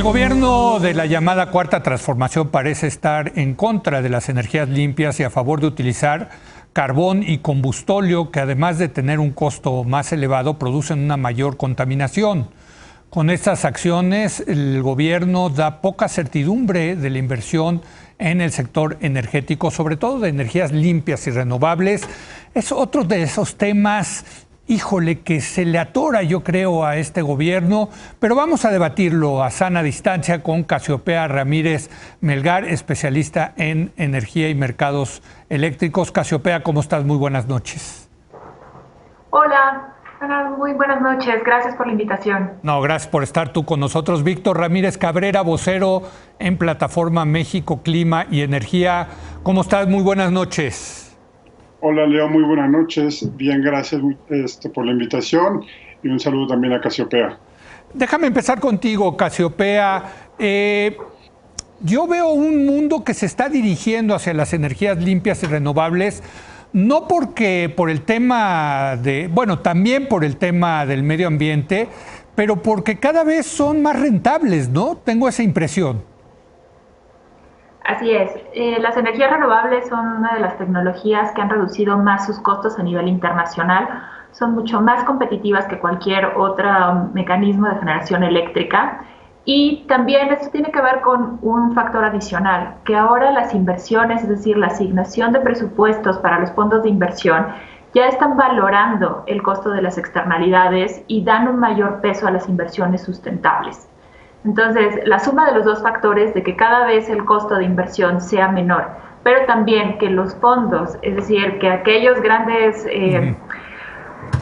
El gobierno de la llamada Cuarta Transformación parece estar en contra de las energías limpias y a favor de utilizar carbón y combustóleo que, además de tener un costo más elevado, producen una mayor contaminación. Con estas acciones, el gobierno da poca certidumbre de la inversión en el sector energético, sobre todo de energías limpias y renovables. Es otro de esos temas, híjole, que se le atora, yo creo, a este gobierno, pero vamos a debatirlo a sana distancia con Casiopea Ramírez Melgar, especialista en energía y mercados eléctricos. Casiopea, ¿cómo estás? Muy buenas noches. Hola, muy buenas noches. Gracias por la invitación. No, gracias por estar tú con nosotros. Víctor Ramírez Cabrera, vocero en Plataforma México Clima y Energía. ¿Cómo estás? Muy buenas noches. Hola Leo, muy buenas noches. Bien, gracias por la invitación y un saludo también a Casiopea. Déjame empezar contigo, Casiopea. Yo veo un mundo que se está dirigiendo hacia las energías limpias y renovables, no porque por el tema también por el tema del medio ambiente, pero porque cada vez son más rentables, ¿no? Tengo esa impresión. Así es. Las energías renovables son una de las tecnologías que han reducido más sus costos a nivel internacional. Son mucho más competitivas que cualquier otro mecanismo de generación eléctrica. Y también esto tiene que ver con un factor adicional, que ahora las inversiones, es decir, la asignación de presupuestos para los fondos de inversión, ya están valorando el costo de las externalidades y dan un mayor peso a las inversiones sustentables. Entonces, la suma de los dos factores de que cada vez el costo de inversión sea menor, pero también que los fondos, es decir, que aquellos grandes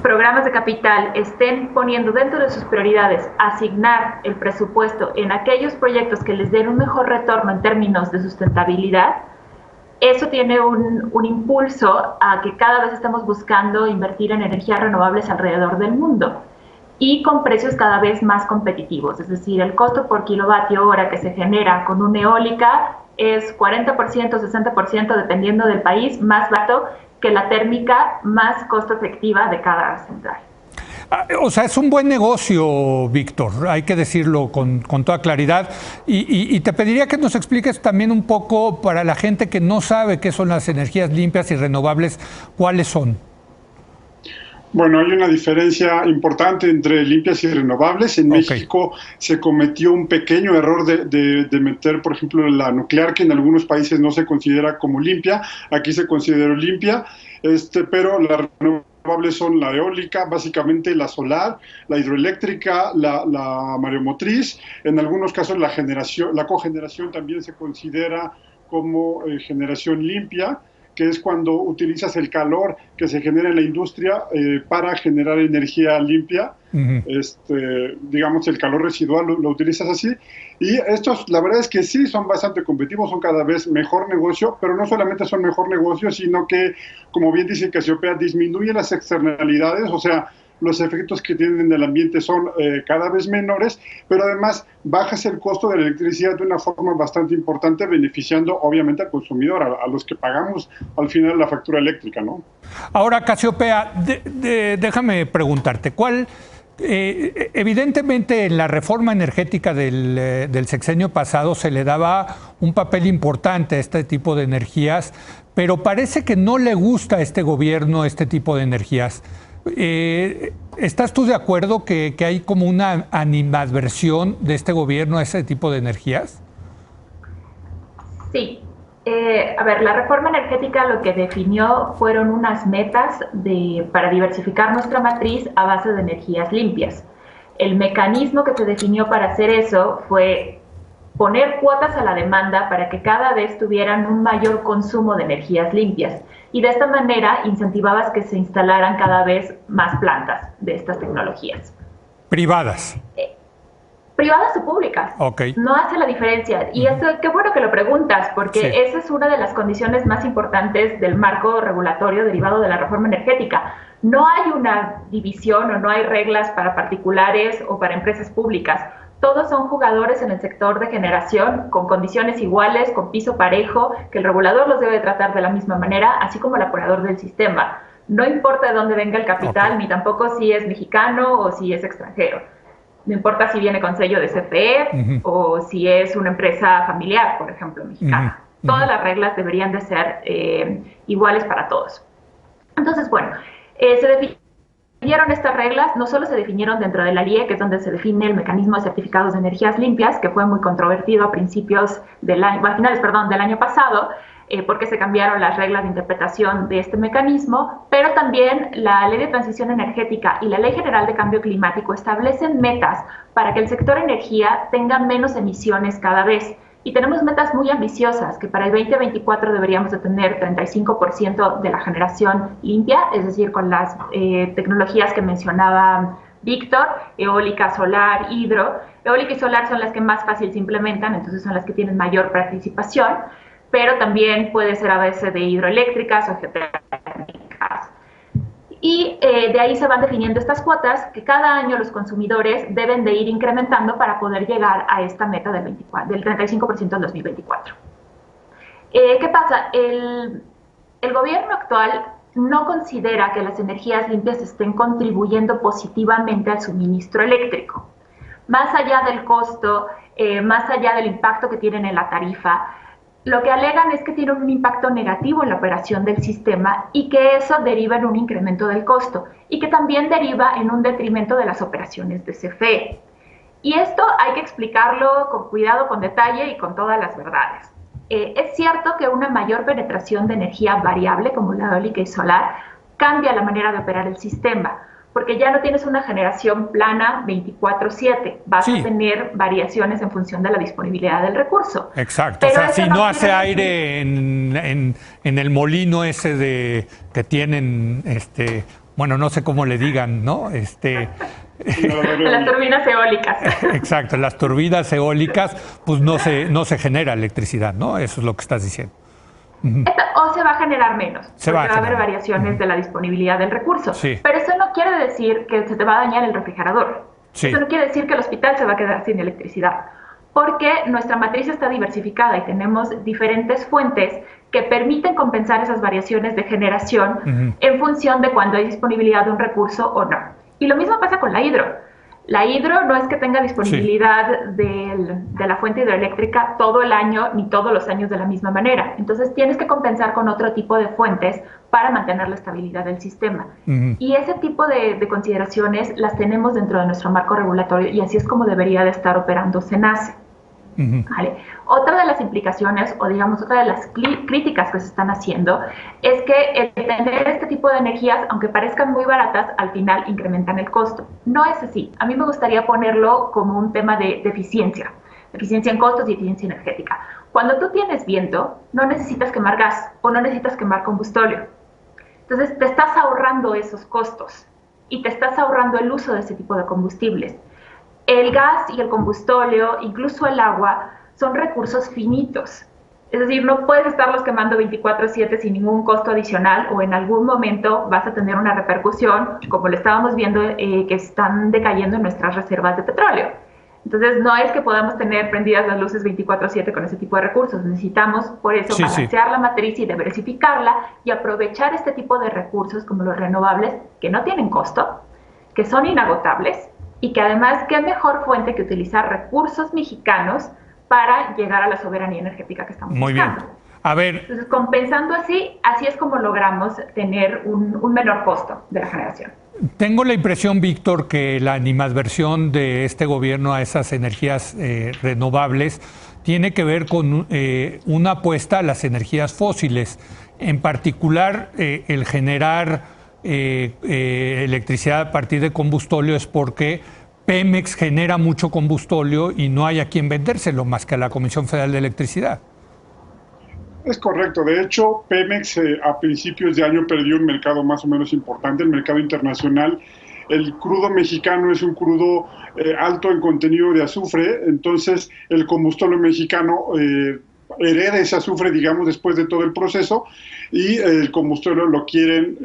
programas de capital estén poniendo dentro de sus prioridades asignar el presupuesto en aquellos proyectos que les den un mejor retorno en términos de sustentabilidad, eso tiene un impulso a que cada vez estamos buscando invertir en energías renovables alrededor del mundo y con precios cada vez más competitivos, es decir, el costo por kilovatio hora que se genera con una eólica es 40%, 60%, dependiendo del país, más barato que la térmica más costo efectiva de cada central. O sea, es un buen negocio, Víctor, hay que decirlo con toda claridad. Y te pediría que nos expliques también un poco, para la gente que no sabe qué son las energías limpias y renovables, ¿cuáles son? Bueno, hay una diferencia importante entre limpias y renovables. En México se cometió un pequeño error de meter, por ejemplo, la nuclear, que en algunos países no se considera como limpia. Aquí se consideró limpia, pero las renovables son la eólica, básicamente la solar, la hidroeléctrica, la mareomotriz. En algunos casos la cogeneración también se considera como generación limpia, que es cuando utilizas el calor que se genera en la industria para generar energía limpia. Digamos, el calor residual lo utilizas así. Y estos, la verdad es que sí, son bastante competitivos, son cada vez mejor negocio, pero no solamente son mejor negocio, sino que, como bien dice Casiopea, disminuye las externalidades, o sea, los efectos que tienen en el ambiente son cada vez menores, pero además bajas el costo de la electricidad de una forma bastante importante, beneficiando obviamente al consumidor, a los que pagamos al final la factura eléctrica, ¿no? Ahora, Casiopea, déjame preguntarte, evidentemente en la reforma energética del sexenio pasado se le daba un papel importante a este tipo de energías, pero parece que no le gusta a este gobierno este tipo de energías. ¿Estás tú de acuerdo que hay como una animadversión de este gobierno a ese tipo de energías? Sí. La reforma energética lo que definió fueron unas metas para diversificar nuestra matriz a base de energías limpias. El mecanismo que se definió para hacer eso fue poner cuotas a la demanda para que cada vez tuvieran un mayor consumo de energías limpias. Y de esta manera incentivabas que se instalaran cada vez más plantas de estas tecnologías. ¿Privadas? Privadas o públicas. No hace la diferencia. Y eso, qué bueno que lo preguntas, porque esa es una de las condiciones más importantes del marco regulatorio derivado de la reforma energética. No hay una división o no hay reglas para particulares o para empresas públicas. Todos son jugadores en el sector de generación con condiciones iguales, con piso parejo, que el regulador los debe tratar de la misma manera, así como el operador del sistema. No importa de dónde venga el capital, ni tampoco si es mexicano o si es extranjero. No importa si viene con sello de CFE o si es una empresa familiar, por ejemplo, mexicana. Todas las reglas deberían de ser iguales para todos. Entonces, bueno, se definieron estas reglas, no solo se definieron dentro de la LIE, que es donde se define el mecanismo de certificados de energías limpias, que fue muy controvertido a finales del año pasado, porque se cambiaron las reglas de interpretación de este mecanismo, pero también la Ley de Transición Energética y la Ley General de Cambio Climático establecen metas para que el sector energía tenga menos emisiones cada vez. Y tenemos metas muy ambiciosas, que para el 2024 deberíamos de tener 35% de la generación limpia, es decir, con las tecnologías que mencionaba Víctor, eólica, solar, hidro. Eólica y solar son las que más fácil se implementan, entonces son las que tienen mayor participación, pero también puede ser a veces de hidroeléctricas o geotérmicas. Y de ahí se van definiendo estas cuotas que cada año los consumidores deben de ir incrementando para poder llegar a esta meta del 35% en 2024. ¿Qué pasa? El gobierno actual no considera que las energías limpias estén contribuyendo positivamente al suministro eléctrico. Más allá del costo, más allá del impacto que tienen en la tarifa, lo que alegan es que tienen un impacto negativo en la operación del sistema y que eso deriva en un incremento del costo y que también deriva en un detrimento de las operaciones de CFE. Y esto hay que explicarlo con cuidado, con detalle y con todas las verdades. Es cierto que una mayor penetración de energía variable como la eólica y solar cambia la manera de operar el sistema, porque ya no tienes una generación plana 24/7, vas a tener variaciones en función de la disponibilidad del recurso. Exacto, pero o sea, si no hace aire en el molino ese que tienen, bueno, no sé cómo le digan, ¿no? Las turbinas eólicas. Exacto, las turbinas eólicas, pues no se genera electricidad, ¿no? Eso es lo que estás diciendo. O se va a generar menos, porque va a haber variaciones de la disponibilidad del recurso. Sí. Pero eso no quiere decir que se te va a dañar el refrigerador. Sí. Eso no quiere decir que el hospital se va a quedar sin electricidad, porque nuestra matriz está diversificada y tenemos diferentes fuentes que permiten compensar esas variaciones de generación en función de cuando hay disponibilidad de un recurso o no. Y lo mismo pasa con la hidro. La hidro no es que tenga disponibilidad de la fuente hidroeléctrica todo el año ni todos los años de la misma manera. Entonces tienes que compensar con otro tipo de fuentes para mantener la estabilidad del sistema. Y ese tipo de consideraciones las tenemos dentro de nuestro marco regulatorio y así es como debería de estar operando SENACE. ¿Vale? Otra de las implicaciones, o digamos otra de las críticas que se están haciendo, es que el tener este tipo de energías, aunque parezcan muy baratas, al final incrementan el costo. No es así. A mí me gustaría ponerlo como un tema de eficiencia en costos y eficiencia energética. Cuando tú tienes viento, no necesitas quemar gas o no necesitas quemar combustóleo. Entonces te estás ahorrando esos costos y te estás ahorrando el uso de ese tipo de combustibles. El gas y el combustóleo, incluso el agua, son recursos finitos. Es decir, no puedes estarlos quemando 24/7 sin ningún costo adicional o en algún momento vas a tener una repercusión, como lo estábamos viendo, que están decayendo en nuestras reservas de petróleo. Entonces, no es que podamos tener prendidas las luces 24/7 con ese tipo de recursos. Necesitamos, por eso, balancear la matriz y diversificarla y aprovechar este tipo de recursos como los renovables, que no tienen costo, que son inagotables, y que además, ¿qué mejor fuente que utilizar recursos mexicanos para llegar a la soberanía energética que estamos buscando? Muy bien. A ver. Entonces, compensando así es como logramos tener un menor costo de la generación. Tengo la impresión, Víctor, que la animadversión de este gobierno a esas energías renovables tiene que ver con una apuesta a las energías fósiles. En particular, el generar electricidad a partir de combustóleo es porque Pemex genera mucho combustóleo y no hay a quien vendérselo más que a la Comisión Federal de Electricidad. Es correcto. De hecho, Pemex a principios de año perdió un mercado más o menos importante, el mercado internacional. El crudo mexicano es un crudo alto en contenido de azufre, entonces el combustóleo mexicano hereda ese azufre, digamos, después de todo el proceso, y el combustóleo lo tienen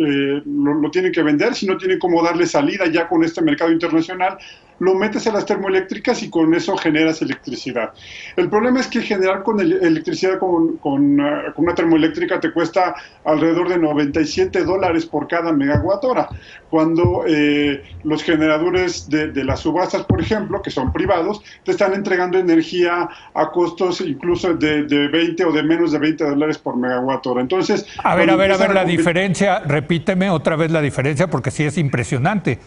que vender, si no tienen cómo darle salida ya con este mercado internacional, lo metes a las termoeléctricas y con eso generas electricidad. El problema es que generar electricidad con una termoeléctrica te cuesta alrededor de $97 por cada megawatt hora, cuando los generadores de las subastas, por ejemplo, que son privados, te están entregando energía a costos incluso de 20 o de menos de $20 por megawatt hora. Entonces, a ver, la diferencia, repíteme otra vez la diferencia, porque sí es impresionante.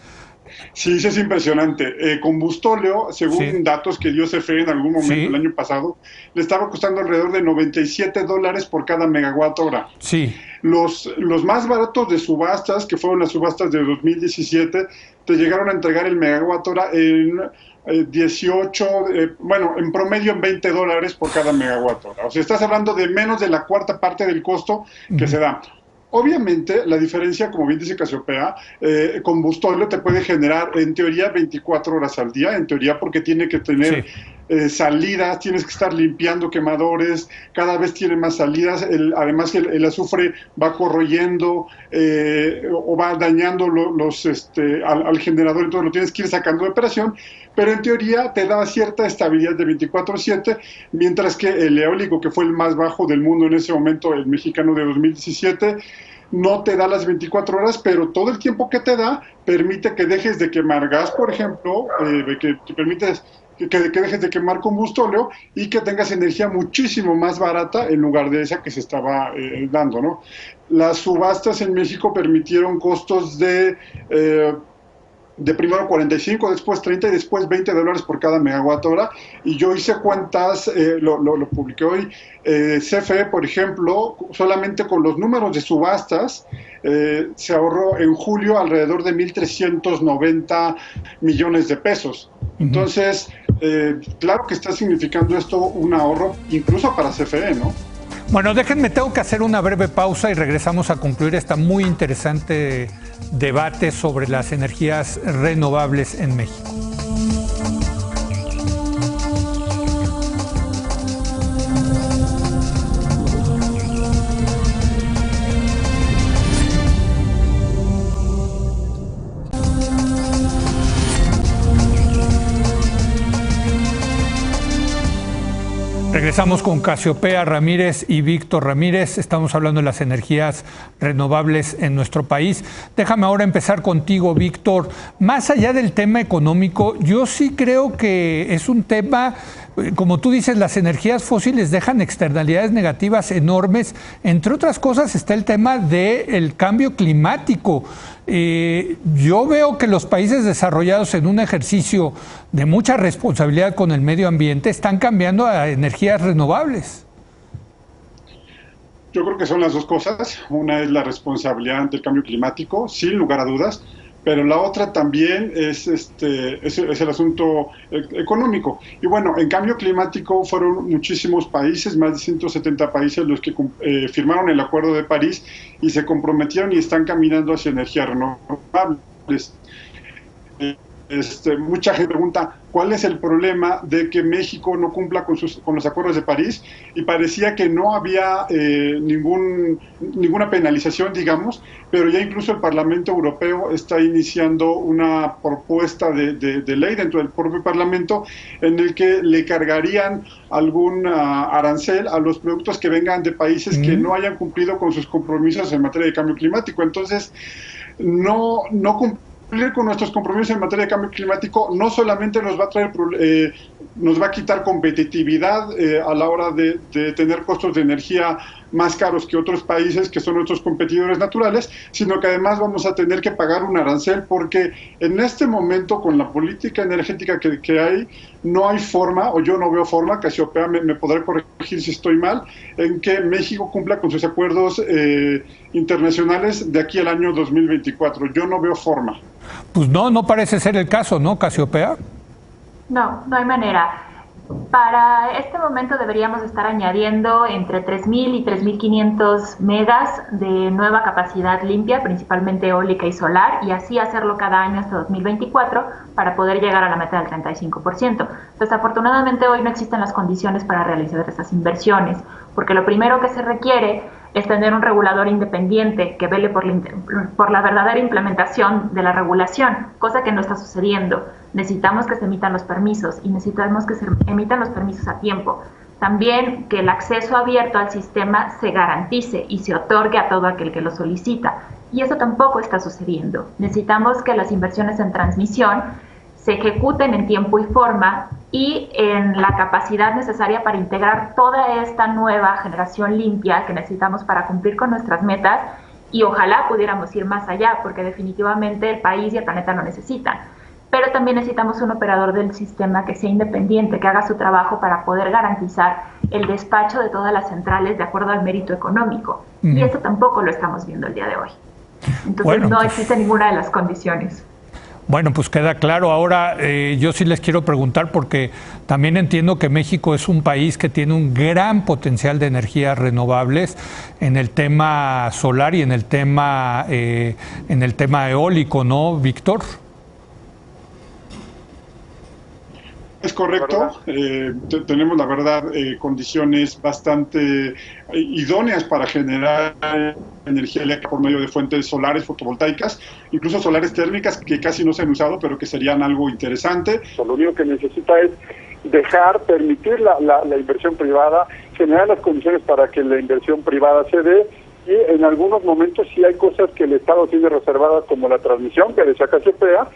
Sí, sí es impresionante. Combustóleo, según datos que dio CFE en algún momento el año pasado, le estaba costando alrededor de $97 por cada megawatt hora. Sí. Los más baratos de subastas, que fueron las subastas de 2017, te llegaron a entregar el megawatt hora en 18, en promedio en $20 por cada megawatt hora. O sea, estás hablando de menos de la cuarta parte del costo que se da. Obviamente, la diferencia, como bien dice Casiopea, combustóleo te puede generar, en teoría, 24 horas al día, en teoría, porque tiene que tener salidas, tienes que estar limpiando quemadores, cada vez tiene más salidas, además el azufre va corroyendo o va dañando al generador, entonces lo tienes que ir sacando de operación, pero en teoría te da cierta estabilidad de 24/7, mientras que el eólico, que fue el más bajo del mundo en ese momento, el mexicano de 2017, no te da las 24 horas, pero todo el tiempo que te da permite que dejes de quemar gas, por ejemplo, que dejes de quemar combustóleo y que tengas energía muchísimo más barata en lugar de esa que se estaba dando, ¿no? Las subastas en México permitieron costos de primero 45, después 30 y después $20 por cada megawatt hora. Y yo hice cuentas, lo publiqué hoy, CFE, por ejemplo, solamente con los números de subastas, se ahorró en julio alrededor de 1,390 millones de pesos. Entonces, claro que está significando esto un ahorro incluso para CFE, ¿no? Bueno, tengo que hacer una breve pausa y regresamos a concluir esta muy interesante debate sobre las energías renovables en México. Regresamos con Casiopea Ramírez y Víctor Ramírez. Estamos hablando de las energías renovables en nuestro país. Déjame ahora empezar contigo, Víctor. Más allá del tema económico, yo sí creo que es un tema, como tú dices, las energías fósiles dejan externalidades negativas enormes. Entre otras cosas está el tema del cambio climático. Yo veo que los países desarrollados, en un ejercicio de mucha responsabilidad con el medio ambiente, están cambiando a energías renovables. Yo creo que son las dos cosas. Una es la responsabilidad ante el cambio climático, sin lugar a dudas, pero la otra también es el asunto económico. Y bueno, en cambio climático fueron muchísimos países, más de 170 países los que firmaron el Acuerdo de París y se comprometieron y están caminando hacia energías renovables. Mucha gente pregunta cuál es el problema de que México no cumpla con los acuerdos de París, y parecía que no había ninguna penalización, digamos, pero ya incluso el Parlamento Europeo está iniciando una propuesta de ley dentro del propio Parlamento en el que le cargarían algún arancel a los productos que vengan de países que no hayan cumplido con sus compromisos en materia de cambio climático. Entonces, no cumplir con nuestros compromisos en materia de cambio climático no solamente nos va a traer nos va a quitar competitividad a la hora de tener costos de energía más caros que otros países que son nuestros competidores naturales, sino que además vamos a tener que pagar un arancel, porque en este momento, con la política energética que hay, no hay forma, o yo no veo forma, Casiopea me podrá corregir si estoy mal, en que México cumpla con sus acuerdos internacionales de aquí al año 2024. Yo no veo forma. Pues no parece ser el caso, ¿no, Casiopea? No hay manera. Para este momento deberíamos estar añadiendo entre 3.000 y 3.500 megas de nueva capacidad limpia, principalmente eólica y solar, y así hacerlo cada año hasta 2024 para poder llegar a la meta del 35%. Desafortunadamente hoy no existen las condiciones para realizar estas inversiones, porque lo primero que se requiere es tener un regulador independiente que vele por la verdadera implementación de la regulación, cosa que no está sucediendo. Necesitamos que se emitan los permisos y necesitamos que se emitan los permisos a tiempo. También que el acceso abierto al sistema se garantice y se otorgue a todo aquel que lo solicita. Y eso tampoco está sucediendo. Necesitamos que las inversiones en transmisión se ejecuten en tiempo y forma y en la capacidad necesaria para integrar toda esta nueva generación limpia que necesitamos para cumplir con nuestras metas, y ojalá pudiéramos ir más allá, porque definitivamente el país y el planeta lo necesitan. Pero también necesitamos un operador del sistema que sea independiente, que haga su trabajo para poder garantizar el despacho de todas las centrales de acuerdo al mérito económico. Y eso tampoco lo estamos viendo el día de hoy. Entonces no existe ninguna de las condiciones. Bueno, pues queda claro. Ahora yo sí les quiero preguntar, porque también entiendo que México es un país que tiene un gran potencial de energías renovables en el tema solar y en el tema eólico, ¿no, Víctor? Es correcto, tenemos la verdad condiciones bastante idóneas para generar energía eléctrica por medio de fuentes solares fotovoltaicas, incluso solares térmicas que casi no se han usado, pero que serían algo interesante. Lo único que necesita es permitir la inversión privada, generar las condiciones para que la inversión privada se dé, y en algunos momentos sí hay cosas que el Estado tiene reservadas, como la transmisión, que decía Casiopea,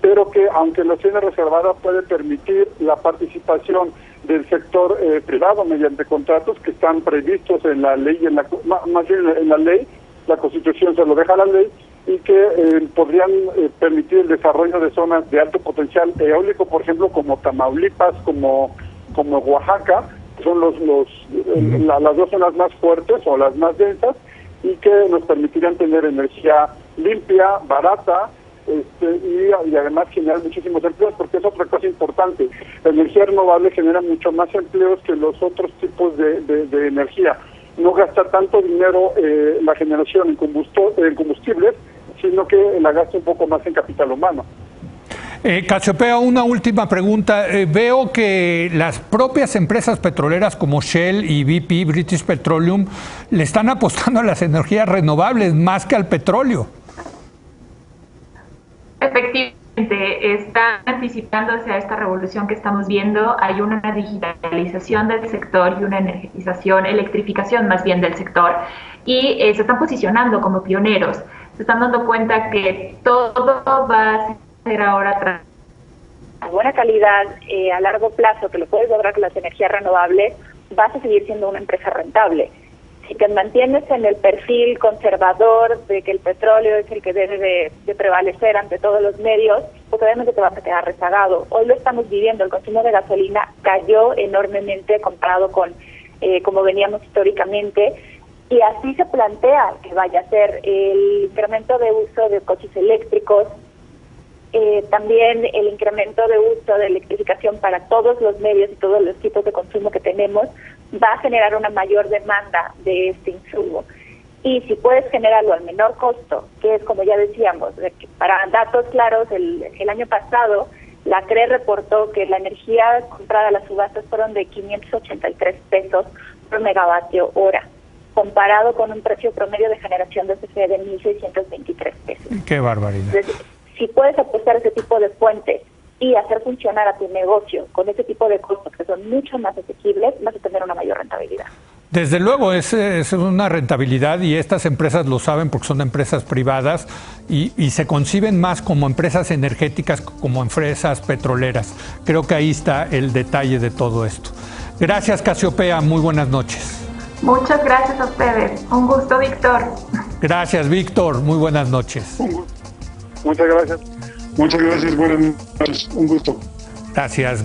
pero que aunque lo tiene reservada puede permitir la participación del sector privado mediante contratos que están previstos en la ley, más bien en la ley, la Constitución se lo deja a la ley, y que podrían permitir el desarrollo de zonas de alto potencial eólico, por ejemplo, como Tamaulipas, como Oaxaca, que son las dos zonas más fuertes o las más densas, y que nos permitirían tener energía limpia, barata, y además generar muchísimos empleos, porque es otra cosa importante. La energía renovable genera mucho más empleos que los otros tipos de energía. No gasta tanto dinero la generación en combustibles, sino que la gasta un poco más en capital humano. Casiopea, una última pregunta. Veo que las propias empresas petroleras como Shell y BP, British Petroleum, le están apostando a las energías renovables más que al petróleo. Efectivamente, están anticipándose a esta revolución que estamos viendo. Hay una digitalización del sector y una electrificación más bien del sector, y se están posicionando como pioneros. Se están dando cuenta que todo va a ser ahora a buena calidad, a largo plazo, que lo puedes lograr con las energías renovables, vas a seguir siendo una empresa rentable. Si te mantienes en el perfil conservador de que el petróleo es el que debe de prevalecer ante todos los medios, pues obviamente te vas a quedar rezagado. Hoy lo estamos viviendo, el consumo de gasolina cayó enormemente comparado con como veníamos históricamente, y así se plantea que vaya a ser el incremento de uso de coches eléctricos, también el incremento de uso de electrificación para todos los medios y todos los tipos de consumo que tenemos, va a generar una mayor demanda de este insumo. Y si puedes generarlo al menor costo, que es como ya decíamos, para datos claros, el año pasado la CRE reportó que la energía comprada a las subastas fueron de 583 pesos por megavatio hora, comparado con un precio promedio de generación de CFE de 1.623 pesos. ¡Qué barbaridad! Entonces, si puedes apostar a ese tipo de fuentes y hacer funcionar a tu negocio con ese tipo de costos que son mucho más asequibles, vas a tener una mayor rentabilidad. Desde luego, es una rentabilidad, y estas empresas lo saben porque son empresas privadas y se conciben más como empresas energéticas, como empresas petroleras. Creo que ahí está el detalle de todo esto. Gracias, Casiopea. Muy buenas noches. Muchas gracias a ustedes. Un gusto, Víctor. Gracias, Víctor. Muy buenas noches. Muchas gracias. Muchas gracias. Buenas noches. Un gusto. Gracias.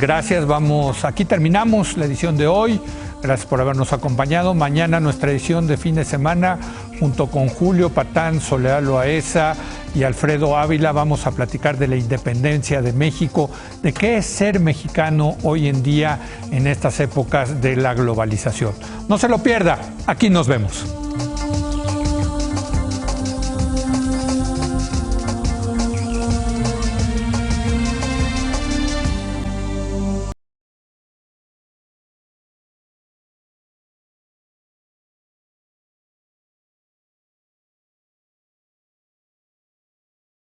Aquí terminamos la edición de hoy. Gracias por habernos acompañado. Mañana nuestra edición de fin de semana, junto con Julio Patán, Soledad Loaesa y Alfredo Ávila, vamos a platicar de la independencia de México, de qué es ser mexicano hoy en día en estas épocas de la globalización. No se lo pierda, aquí nos vemos.